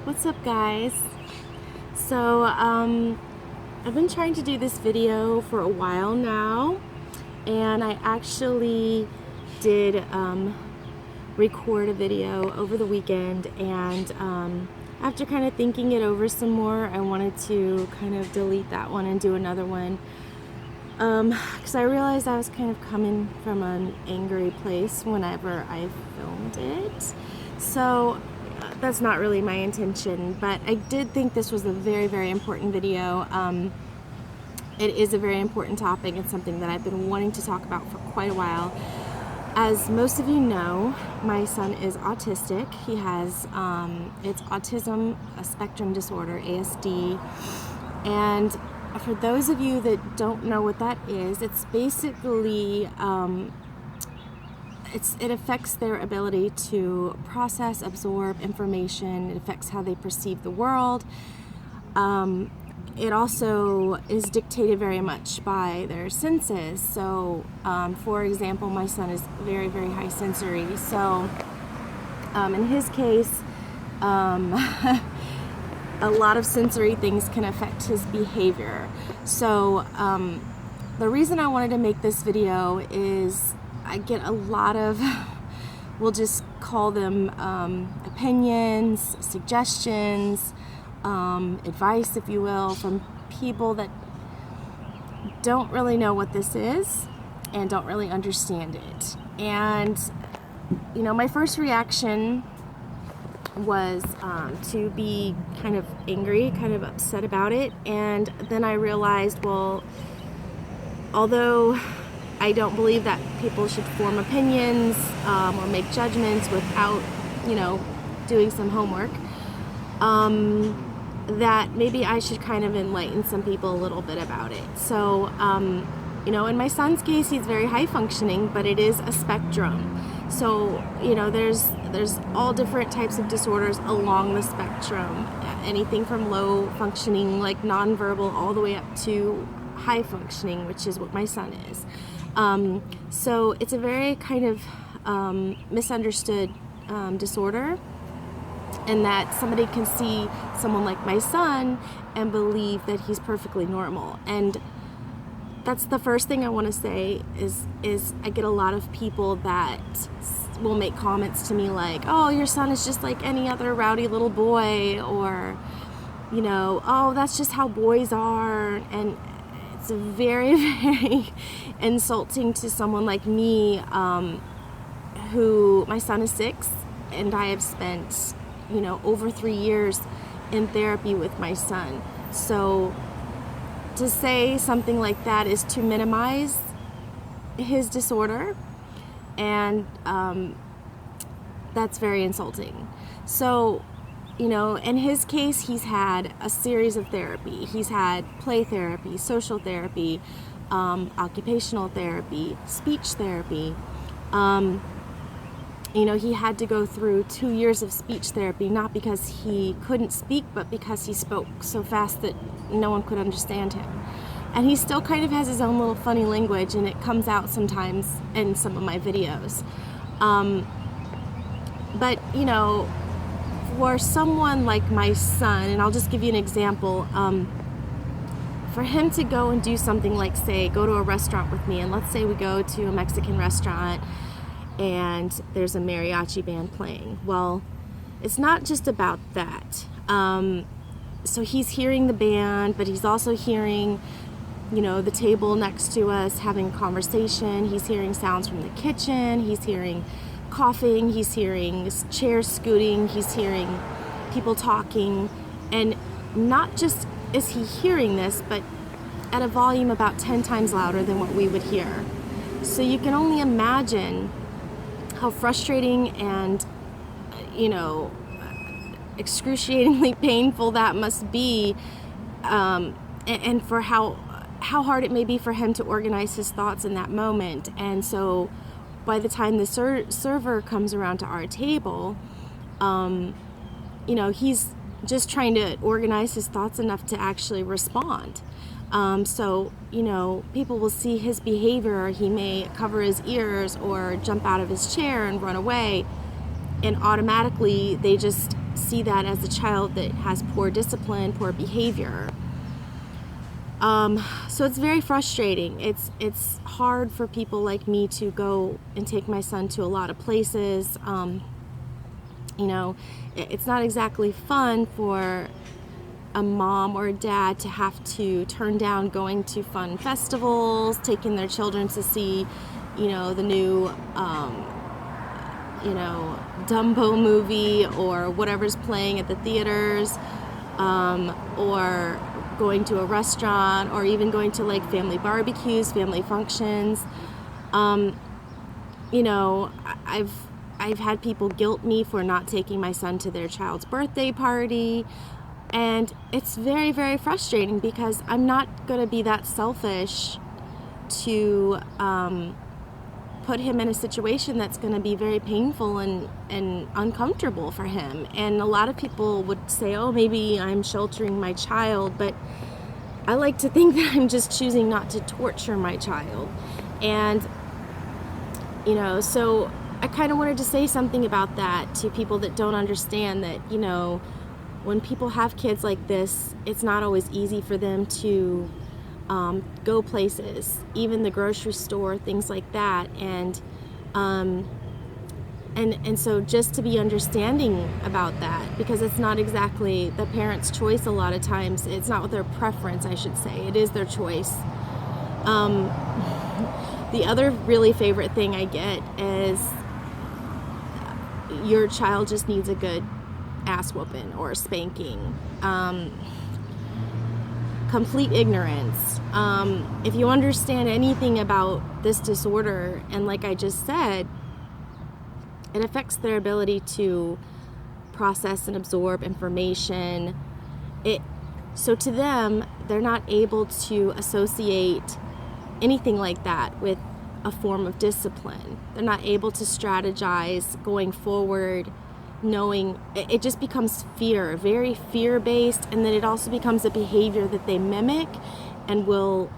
What's up, guys? So I've been trying to do this video for a while now, and I actually did record a video over the weekend, and after kind of thinking it over some more, I wanted to kind of delete that one and do another one, because I realized I was kind of coming from an angry place whenever I filmed it. So that's not really my intention, but I did think this was a very, very important video. It is a very important topic and something that I've been wanting to talk about for quite a while. As most of you know, my son is autistic. He has, it's autism, a spectrum disorder, ASD. And for those of you that don't know what that is, it's basically, it affects their ability to process, absorb information. It affects how they perceive the world. It also is dictated very much by their senses. So, for example, my son is very, very high sensory. So, in his case, a lot of sensory things can affect his behavior. So, the reason I wanted to make this video is I get a lot of, we'll just call them opinions, suggestions, advice, if you will, from people that don't really know what this is and don't really understand it. And, you know, my first reaction was to be kind of angry, kind of upset about it. And then I realized, well, although I don't believe that people should form opinions or make judgments without, you know, doing some homework, that maybe I should kind of enlighten some people a little bit about it. So, you know, in my son's case, he's very high functioning, but it is a spectrum. So, you know, there's all different types of disorders along the spectrum, anything from low functioning, like nonverbal, all the way up to high functioning, which is what my son is. So it's a very kind of misunderstood disorder, and that somebody can see someone like my son and believe that he's perfectly normal. And that's the first thing I want to say is I get a lot of people that will make comments to me like, oh, your son is just like any other rowdy little boy, or, you know, oh, that's just how boys are. And it's very, very insulting to someone like me, who, my son is 6, and I have spent, you know, over 3 years in therapy with my son. So to say something like that is to minimize his disorder, and that's very insulting. So, you know, in his case, he's had a series of therapy. He's had play therapy, social therapy, occupational therapy, speech therapy. You know, he had to go through 2 years of speech therapy, not because he couldn't speak, but because he spoke so fast that no one could understand him. And he still kind of has his own little funny language, and it comes out sometimes in some of my videos. But, you know, for someone like my son, and I'll just give you an example, for him to go and do something like, say, go to a restaurant with me, and let's say we go to a Mexican restaurant and there's a mariachi band playing. Well, it's not just about that. So he's hearing the band, but he's also hearing, you know, the table next to us having a conversation. He's hearing sounds from the kitchen. He's hearing coughing. He's hearing chairs scooting. He's hearing people talking. And not just is he hearing this, but at a volume about 10 times louder than what we would hear. So you can only imagine how frustrating and, you know, excruciatingly painful that must be, and for how hard it may be for him to organize his thoughts in that moment. And so by the time the server comes around to our table, you know, he's just trying to organize his thoughts enough to actually respond. So, you know, people will see his behavior. He may cover his ears or jump out of his chair and run away, and automatically they just see that as a child that has poor discipline, poor behavior. So it's very frustrating. It's hard for people like me to go and take my son to a lot of places. It's not exactly fun for a mom or a dad to have to turn down going to fun festivals, taking their children to see, the new, Dumbo movie or whatever's playing at the theaters, or going to a restaurant, or even going to like family barbecues, family functions. I've had people guilt me for not taking my son to their child's birthday party, and it's very, very frustrating because I'm not going to be that selfish to put him in a situation that's going to be very painful and uncomfortable for him. And a lot of people would say, oh, maybe I'm sheltering my child, but I like to think that I'm just choosing not to torture my child. And, so I kind of wanted to say something about that to people that don't understand that, when people have kids like this, it's not always easy for them to go places, even the grocery store, things like that. And so just to be understanding about that, because it's not exactly the parent's choice a lot of times. It's not their preference, I should say. It is their choice. The other really favorite thing I get is your child just needs a good ass whooping or spanking. Complete ignorance. If you understand anything about this disorder, and like I just said, it affects their ability to process and absorb information. So to them, they're not able to associate anything like that with a form of discipline. They're not able to strategize going forward, knowing it just becomes fear, very fear-based, and then it also becomes a behavior that they mimic and will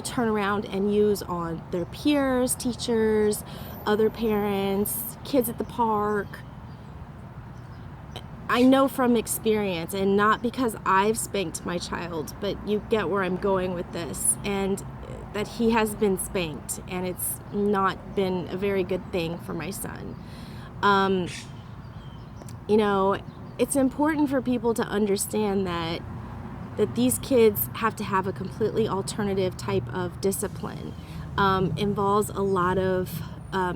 turn around and use on their peers, teachers, other parents, kids at the park. I know from experience, and not because I've spanked my child, but you get where I'm going with this, and that he has been spanked, and it's not been a very good thing for my son. It's important for people to understand that these kids have to have a completely alternative type of discipline. Involves a lot of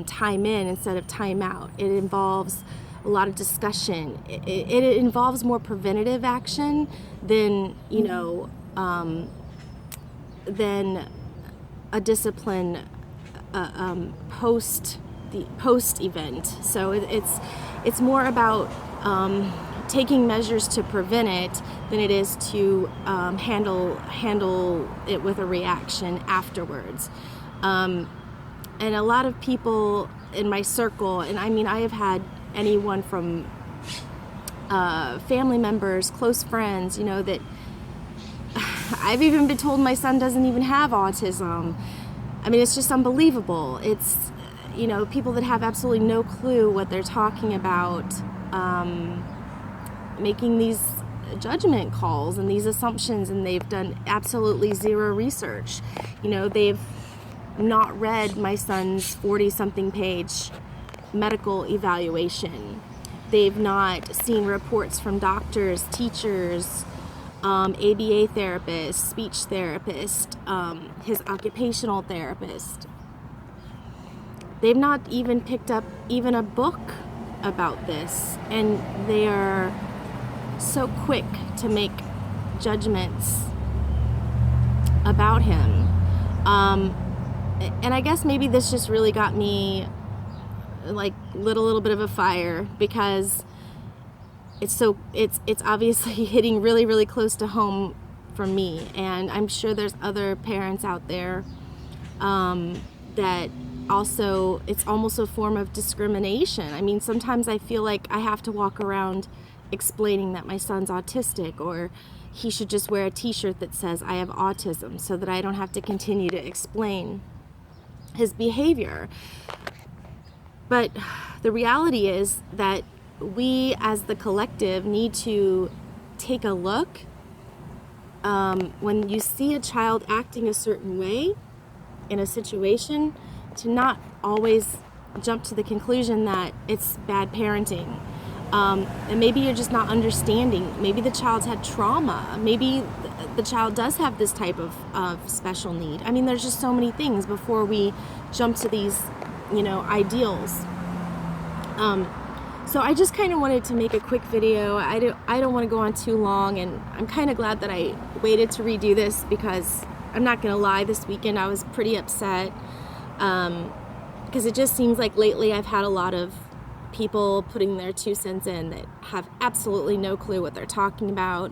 time in instead of time out. It involves a lot of discussion. It involves more preventative action than than a discipline post event. So it's more about taking measures to prevent it than it is to handle it with a reaction afterwards. And a lot of people in my circle, and I mean, I have had anyone from family members, close friends, that I've even been told my son doesn't even have autism. I mean, it's just unbelievable. It's, people that have absolutely no clue what they're talking about, making these judgment calls and these assumptions, and they've done absolutely zero research. They've not read my son's 40-something page medical evaluation. They've not seen reports from doctors, teachers, ABA therapist, speech therapist, his occupational therapist. They've not even picked up even a book about this, and they are so quick to make judgments about him. And I guess maybe this just really got me like lit a little bit of a fire, because it's obviously hitting really, really close to home for me, and I'm sure there's other parents out there that also, it's almost a form of discrimination. I mean, sometimes I feel like I have to walk around explaining that my son's autistic, or he should just wear a t-shirt that says I have autism, so that I don't have to continue to explain his behavior. But the reality is that we as the collective need to take a look when you see a child acting a certain way in a situation, to not always jump to the conclusion that it's bad parenting. And maybe you're just not understanding. Maybe the child's had trauma. Maybe the child does have this type of special need. I mean, there's just so many things before we jump to these, ideals. So I just kind of wanted to make a quick video. I don't want to go on too long, and I'm kind of glad that I waited to redo this, because I'm not going to lie, this weekend I was pretty upset, because it just seems like lately I've had a lot of people putting their 2 cents in that have absolutely no clue what they're talking about,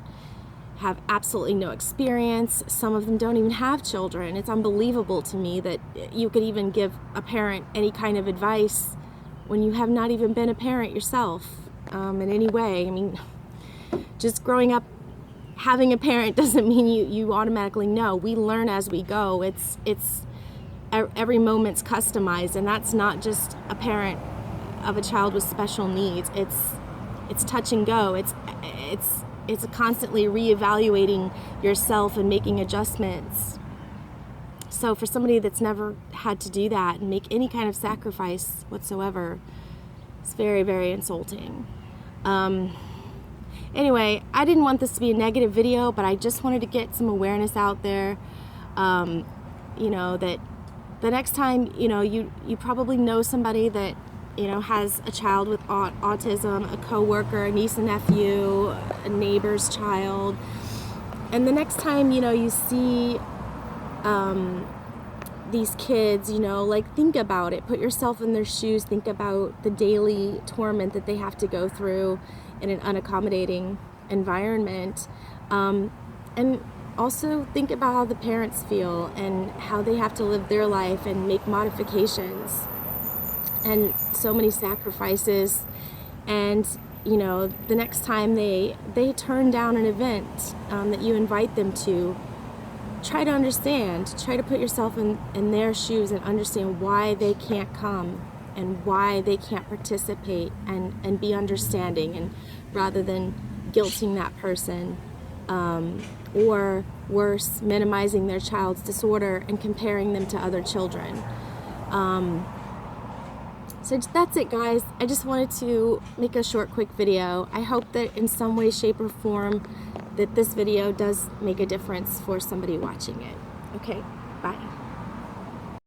have absolutely no experience. Some of them don't even have children. It's unbelievable to me that you could even give a parent any kind of advice when you have not even been a parent yourself in any way. I mean, just growing up having a parent doesn't mean you automatically know. We learn as we go. It's every moment's customized, and that's not just a parent of a child with special needs. It's touch and go. It's constantly reevaluating yourself and making adjustments. So for somebody that's never had to do that and make any kind of sacrifice whatsoever, it's very, very insulting. Anyway, I didn't want this to be a negative video, but I just wanted to get some awareness out there. That the next time, you probably know somebody that, has a child with autism, a coworker, a niece and nephew, a neighbor's child. And the next time, you see these kids, think about it. Put yourself in their shoes. Think about the daily torment that they have to go through in an unaccommodating environment. And also think about how the parents feel and how they have to live their life and make modifications and so many sacrifices. And the next time they turn down an event that you invite them to, try to understand, try to put yourself in their shoes and understand why they can't come and why they can't participate, and be understanding, and rather than guilting that person, or worse, minimizing their child's disorder and comparing them to other children. So that's it, guys. I just wanted to make a short, quick video. I hope that in some way, shape, or form that this video does make a difference for somebody watching it. Okay, bye.